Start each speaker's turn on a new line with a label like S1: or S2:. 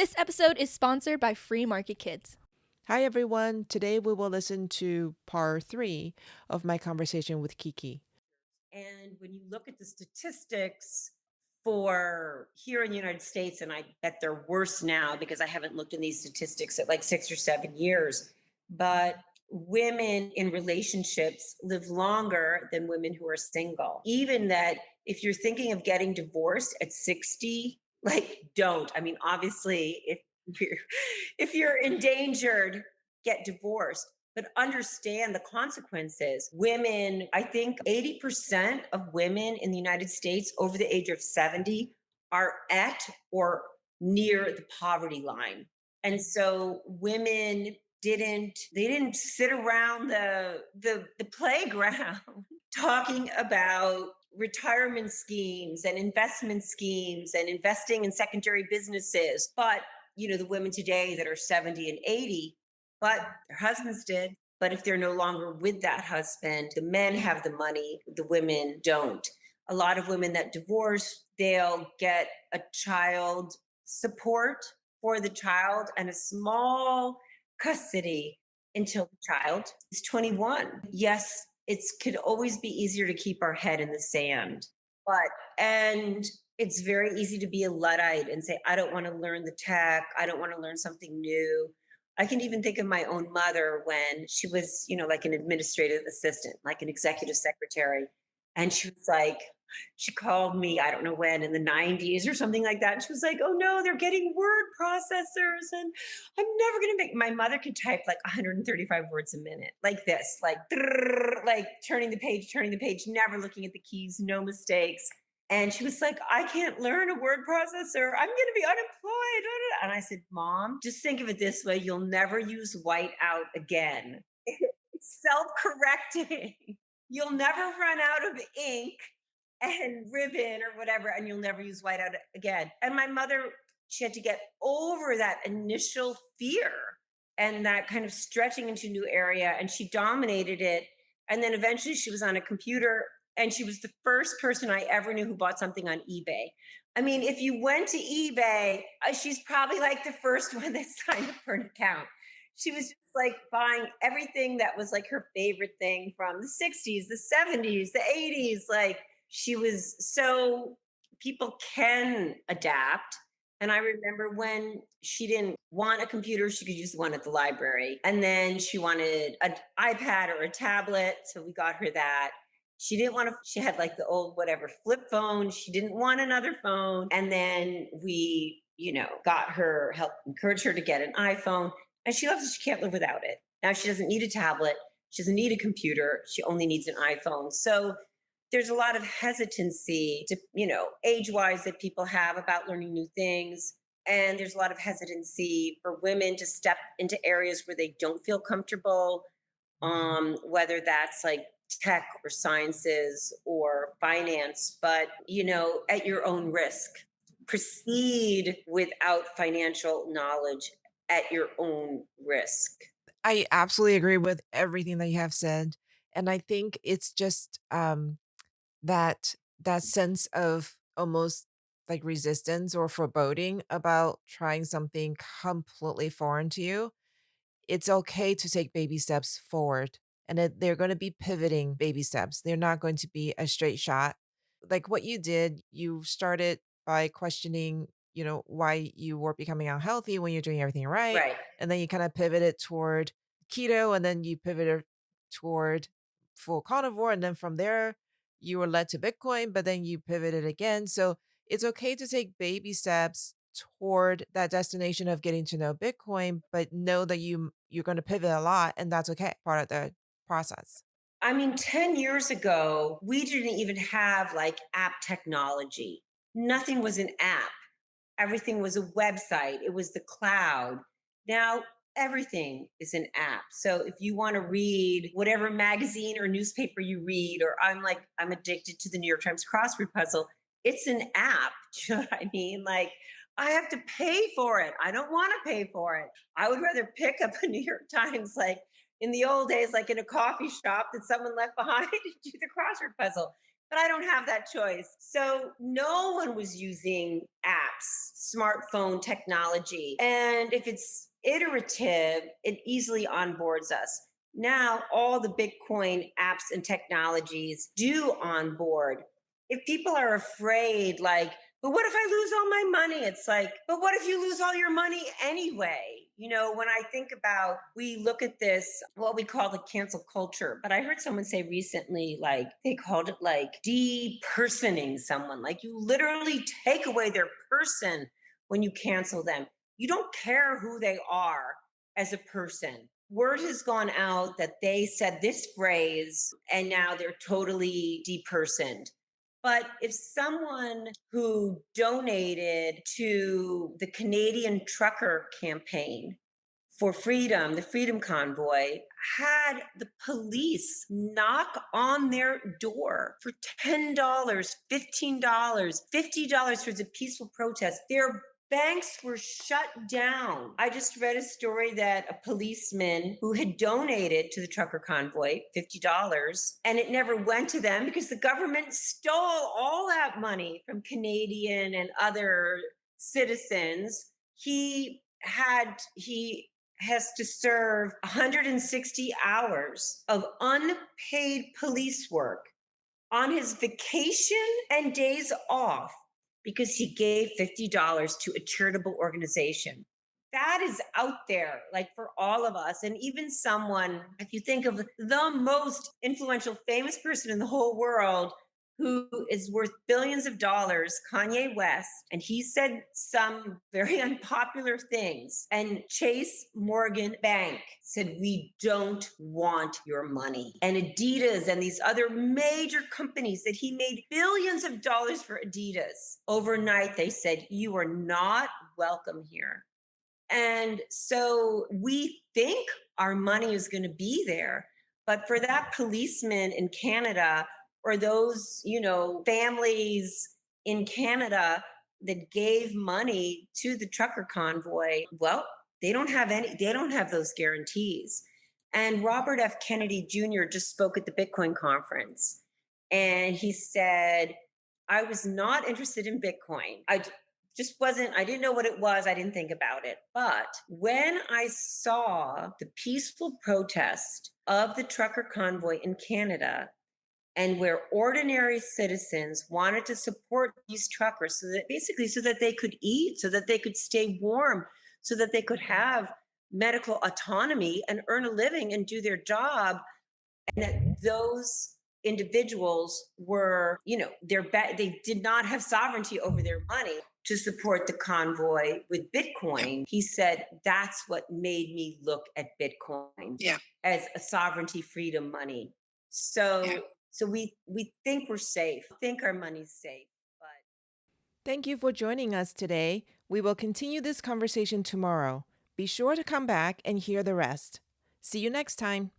S1: This episode is sponsored by Free Market Kids.
S2: Hi everyone. Today we will listen to part 3 of my conversation with Kiki.
S3: And when you look at the statistics for here in the United States, and I bet they're worse now because I haven't looked in these statistics at like 6 or 7 years, but women in relationships live longer than women who are single. Even that, if you're thinking of getting divorced at 60, like don't. I mean, obviously, if you're endangered, get divorced, but understand the consequences. Women, I think 80% of women in the United States over the age of 70 are at or near the poverty line. And so women didn't sit around the playground talking about retirement schemes and investment schemes and investing in secondary businesses. But the women today that are 70 and 80, but their husbands did. But if they're no longer with that husband, the men have the money, the women don't. A lot of women that divorce, they'll get a child support for the child and a small custody until the child is 21. Yes, it could always be easier to keep our head in the sand. And it's very easy to be a Luddite and say, I don't want to learn the tech. I don't want to learn something new. I can even think of my own mother when she was, like an administrative assistant, like an executive secretary. And she was like, she called me, I don't know when, in the 90s or something like that. And she was like, oh no, they're getting word processors. And I'm never going to make, my mother could type like 135 words a minute, like this, like, like turning the page, never looking at the keys, no mistakes. And she was like, I can't learn a word processor. I'm going to be unemployed. And I said, Mom, just think of it this way. You'll never use white out again. It's self-correcting. You'll never run out of ink and ribbon or whatever, and you'll never use white out again. And my mother, she had to get over that initial fear and that kind of stretching into new area, and she dominated it. And then eventually she was on a computer, and she was the first person I ever knew who bought something on eBay. I mean, if you went to eBay, she's probably like the first one that signed up for an account. She was just like buying everything that was like her favorite thing from the 60s, the 70s, the 80s. Like, she was so, people can adapt. And I remember when she didn't want a computer, she could use the one at the library. And then she wanted an iPad or a tablet. So we got her that. She didn't want to, she had like the old whatever flip phone. She didn't want another phone. And then we, got her, helped encourage her to get an iPhone. And she loves it. She can't live without it. Now she doesn't need a tablet. She doesn't need a computer. She only needs an iPhone. So there's a lot of hesitancy to, age wise that people have about learning new things. And there's a lot of hesitancy for women to step into areas where they don't feel comfortable, whether that's like tech or sciences or finance, but, at your own risk. Proceed without financial knowledge at your own risk.
S2: I absolutely agree with everything that you have said. And I think it's just that sense of almost like resistance or foreboding about trying something completely foreign to you. It's okay to take baby steps forward, and they're going to be pivoting baby steps. They're not going to be a straight shot. Like what you did, you started by questioning, why you were becoming unhealthy when you're doing everything right.
S3: Right.
S2: And then you kind of pivoted toward keto, and then you pivoted toward full carnivore. And then from there, you were led to Bitcoin, but then you pivoted again. So it's okay to take baby steps toward that destination of getting to know Bitcoin, but know that you're going to pivot a lot, and that's okay, part of the process.
S3: I mean, 10 years ago, we didn't even have like app technology. Nothing was an app. Everything was a website. It was the cloud. Now everything is an app. So if you want to read whatever magazine or newspaper you read, or I'm addicted to the New York Times crossword puzzle, it's an app. Do you know what I mean? Like, I have to pay for it. I don't want to pay for it. I would rather pick up a New York Times like in the old days, like in a coffee shop that someone left behind, and do the crossword puzzle. but I don't have that choice. So no one was using apps, smartphone technology. And if it's iterative, it easily onboards us. Now, all the Bitcoin apps and technologies do onboard. If people are afraid, like, but what if I lose all my money? It's like, but what if you lose all your money anyway? When I think about, we look at this, what we call the cancel culture, but I heard someone say recently, like, they called it like depersoning someone. Like, you literally take away their person when you cancel them. You don't care who they are as a person. Word has gone out that they said this phrase and now they're totally depersoned. But if someone who donated to the Canadian trucker campaign for freedom, the Freedom Convoy, had the police knock on their door for $10, $15, $50 for the peaceful protest, their banks were shut down. I just read a story that a policeman who had donated to the trucker convoy $50 and it never went to them because the government stole all that money from Canadian and other citizens. He has to serve 160 hours of unpaid police work on his vacation and days off because he gave $50 to a charitable organization. That is out there, like for all of us. And even someone, if you think of the most influential, famous person in the whole world who is worth billions of dollars, Kanye West, and he said some very unpopular things. And Chase Morgan Bank said, we don't want your money. And Adidas and these other major companies that he made billions of dollars for Adidas. Overnight, they said, you are not welcome here. And so we think our money is going to be there. But for that policeman in Canada or those, families in Canada that gave money to the trucker convoy, well, they don't have those guarantees. And Robert F. Kennedy Jr. just spoke at the Bitcoin conference and he said, I was not interested in Bitcoin. I didn't know what it was. I didn't think about it. But when I saw the peaceful protest of the trucker convoy in Canada, and where ordinary citizens wanted to support these truckers so that they could eat, so that they could stay warm, so that they could have medical autonomy and earn a living and do their job, and that those individuals were, they did not have sovereignty over their money to support the convoy with
S4: Yeah.
S3: Bitcoin. He said that's what made me look at Bitcoin
S4: Yeah.
S3: as a sovereignty freedom money.
S4: Yeah.
S3: So we think we're safe, think our money's safe, but
S2: Thank you for joining us today. We will continue this conversation tomorrow. Be sure to come back and hear the rest. See you next time.